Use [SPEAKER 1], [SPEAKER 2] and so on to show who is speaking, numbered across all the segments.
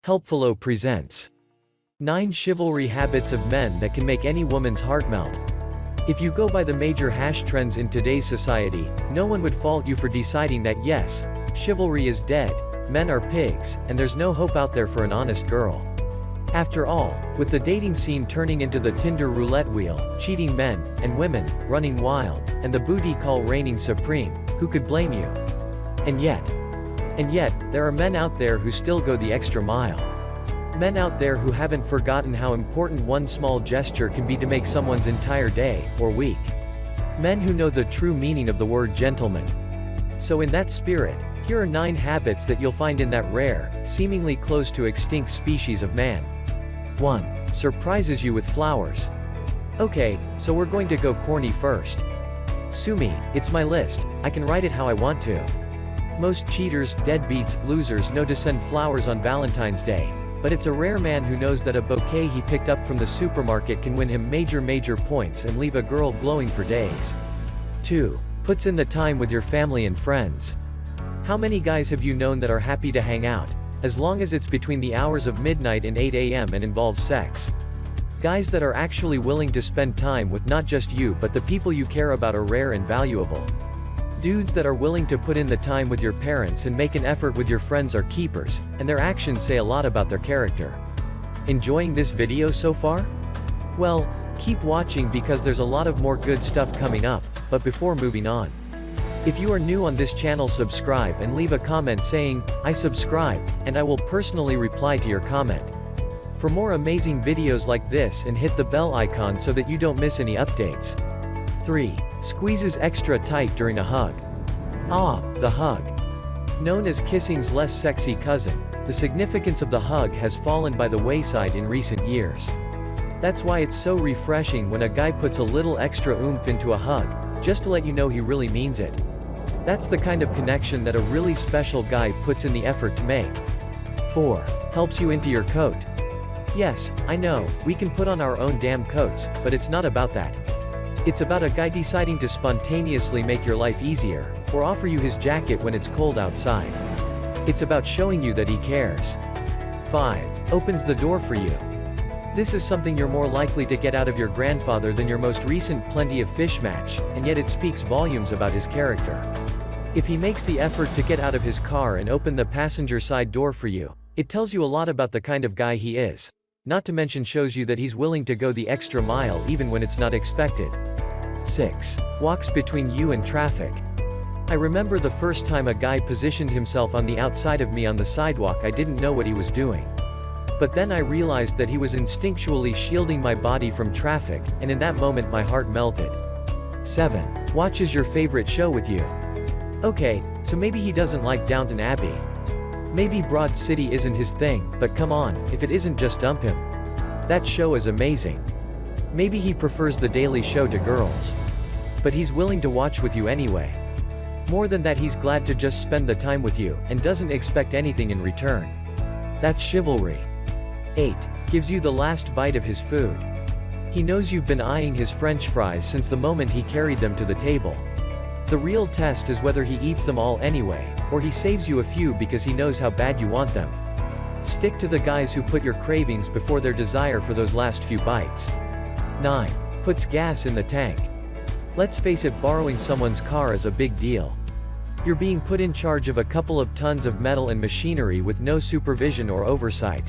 [SPEAKER 1] Helpful presents 9 Chivalry Habits of Men That Can Make Any Woman's Heart Melt. If you go by the major trends in today's society, no one would fault you for deciding that yes, chivalry is dead, men are pigs, and there's no hope out there for an honest girl. After all, with the dating scene turning into the Tinder roulette wheel, cheating men and women running wild, and the booty call reigning supreme, who could blame you? And yet, there are men out there who still go the extra mile. Men out there who haven't forgotten how important one small gesture can be to make someone's entire day, or week. Men who know the true meaning of the word gentleman. So in that spirit, here are 9 habits that you'll find in that rare, seemingly close to extinct species of man. 1. Surprises you with flowers. Okay, so we're going to go corny first. Sue me, it's my list, I can write it how I want to. Most cheaters, deadbeats, losers know to send flowers on Valentine's Day, but it's a rare man who knows that a bouquet he picked up from the supermarket can win him major points and leave a girl glowing for days. 2. Puts in the time with your family and friends. How many guys have you known that are happy to hang out, as long as it's between the hours of midnight and 8 a.m. and involves sex? Guys that are actually willing to spend time with not just you but the people you care about are rare and valuable. Dudes that are willing to put in the time with your parents and make an effort with your friends are keepers, and their actions say a lot about their character. Enjoying this video so far? Well, keep watching because there's a lot of more good stuff coming up, but before moving on, if you are new on this channel, subscribe and leave a comment saying, "I subscribe," and I will personally reply to your comment. For more amazing videos like this, and hit the bell icon so that you don't miss any updates. 3. Squeezes extra tight during a hug. Ah, the hug. Known as kissing's less sexy cousin, the significance of the hug has fallen by the wayside in recent years. That's why it's so refreshing when a guy puts a little extra oomph into a hug, just to let you know he really means it. That's the kind of connection that a really special guy puts in the effort to make. 4. Helps you into your coat. Yes, I know, we can put on our own damn coats, but it's not about that. It's about a guy deciding to spontaneously make your life easier, or offer you his jacket when it's cold outside. It's about showing you that he cares. 5. Opens the door for you. This is something you're more likely to get out of your grandfather than your most recent plenty of fish match, and yet it speaks volumes about his character. If he makes the effort to get out of his car and open the passenger side door for you, it tells you a lot about the kind of guy he is. Not to mention shows you that he's willing to go the extra mile even when it's not expected. 6. Walks between you and traffic. I remember the first time a guy positioned himself on the outside of me on the sidewalk. I didn't know what he was doing. But then I realized that he was instinctually shielding my body from traffic, and in that moment my heart melted. 7. Watches your favorite show with you. Okay, so maybe he doesn't like Downton Abbey. Maybe Broad City isn't his thing, but come on, if it isn't, just dump him. That show is amazing. Maybe he prefers The Daily Show to girls. But he's willing to watch with you anyway. More than that, he's glad to just spend the time with you, and doesn't expect anything in return. That's chivalry. 8. Gives you the last bite of his food. He knows you've been eyeing his French fries since the moment he carried them to the table. The real test is whether he eats them all anyway, or he saves you a few because he knows how bad you want them. Stick to the guys who put your cravings before their desire for those last few bites. 9. Puts gas in the tank. Let's face it, borrowing someone's car is a big deal. You're being put in charge of a couple of tons of metal and machinery with no supervision or oversight.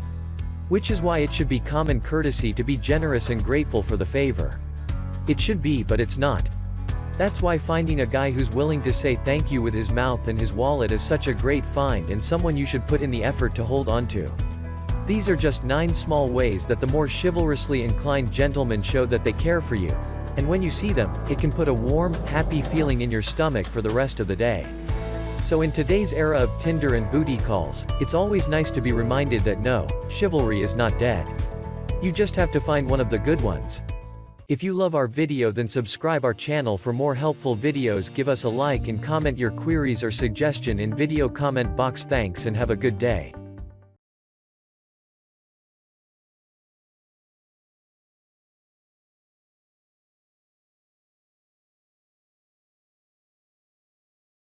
[SPEAKER 1] Which is why it should be common courtesy to be generous and grateful for the favor. It should be, but it's not. That's why finding a guy who's willing to say thank you with his mouth and his wallet is such a great find, and someone you should put in the effort to hold on to. These are just 9 small ways that the more chivalrously inclined gentlemen show that they care for you. And when you see them, it can put a warm, happy feeling in your stomach for the rest of the day. So in today's era of Tinder and booty calls, it's always nice to be reminded that no, chivalry is not dead. You just have to find one of the good ones. If you love our video, then subscribe our channel for more helpful videos. Give us a like and comment your queries or suggestion in video comment box. Thanks and have a good day.